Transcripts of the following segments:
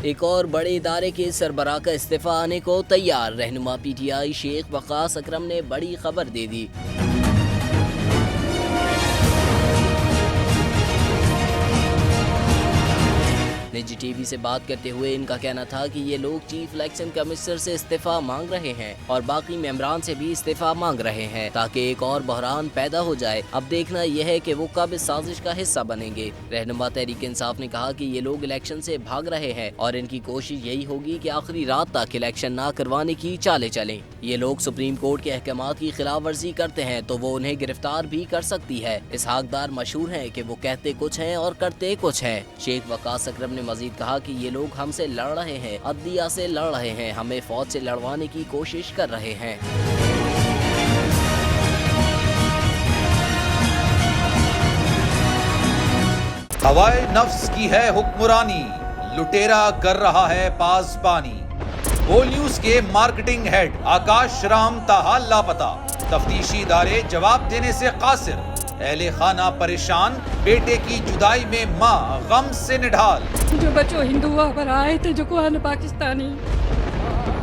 ایک اور بڑے ادارے کے سربراہ کا استعفی آنے کو تیار، رہنما پی ٹی آئی شیخ وقاص اکرم نے بڑی خبر دے دی۔ نجی ٹی وی سے بات کرتے ہوئے ان کا کہنا تھا کہ یہ لوگ چیف الیکشن کمشنر سے استعفی مانگ رہے ہیں اور باقی ممبران سے بھی استعفی مانگ رہے ہیں تاکہ ایک اور بحران پیدا ہو جائے۔ اب دیکھنا یہ ہے کہ وہ کب اس سازش کا حصہ بنیں گے۔ رہنما تحریک انصاف نے کہا کہ یہ لوگ الیکشن سے بھاگ رہے ہیں اور ان کی کوشش یہی ہوگی کہ آخری رات تک الیکشن نہ کروانے کی چالیں چلیں۔ یہ لوگ سپریم کورٹ کے احکامات کی خلاف ورزی کرتے ہیں تو وہ انہیں گرفتار بھی کر سکتی ہے۔ اسحاق ڈار مشہور ہیں کہ وہ کہتے کچھ ہیں اور کرتے کچھ ہیں۔ شیخ وقاص اکرم نے مزید کہا کہ یہ لوگ ہم سے لڑ رہے ہیں، عدلیہ سے لڑ رہے ہیں، ہمیں فوج سے لڑوانے کی کوشش کر رہے ہیں۔ ہوائے نفس کی ہے حکمرانی، لٹیرا کر رہا ہے پاسبانی۔ بول نیوز کے مارکیٹنگ ہیڈ آکاش رام تاحال لاپتہ، تفتیشی ادارے جواب دینے سے قاصر، اہل خانہ پریشان، بیٹے کی جدائی میں ماں غم سے نڈھال۔ جو بچو ہندو پر آئے تھے جو کو پاکستانی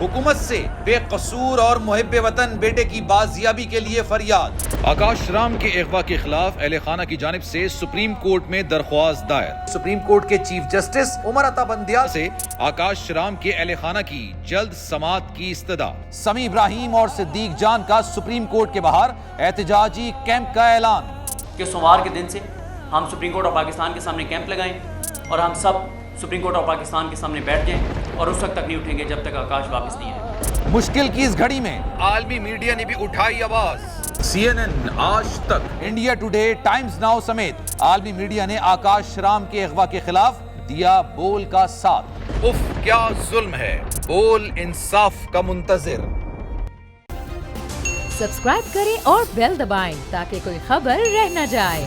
حکومت سے بے قصور اور محب وطن بیٹے کی بازیابی کے لیے فریاد۔ آکاش رام کے اغوا کے خلاف اہل خانہ کی جانب سے سپریم کورٹ میں درخواست دائر۔ سپریم کورٹ کے چیف جسٹس عمر عطا بندیال سے آکاش رام کے اہل خانہ کی جلد سماعت کی استدعا۔ سمیع ابراہیم اور صدیق جان کا سپریم کورٹ کے باہر احتجاجی کیمپ کا اعلان کہ سوموار کے دن سے ہم سپریم کورٹ آف پاکستان کے سامنے کیمپ لگائیں اور ہم سب سپریم کورٹ آف پاکستان کے سامنے بیٹھ جائیں اور اس وقت تک نہیں اٹھیں گے جب تک آکاش واپس نہیں آئے۔ مشکل کی اس گھڑی میں عالمی میڈیا نے بھی اٹھائی آواز۔ سی این این، آج تک، انڈیا ٹوڈے، ٹائمز ناؤ سمیت عالمی میڈیا نے آکاش رام کے اغوا کے خلاف دیا بول کا ساتھ۔ اف کیا ظلم ہے، بول انصاف کا منتظر۔ سبسکرائب کریں اور بیل دبائیں تاکہ کوئی خبر رہ نہ جائے۔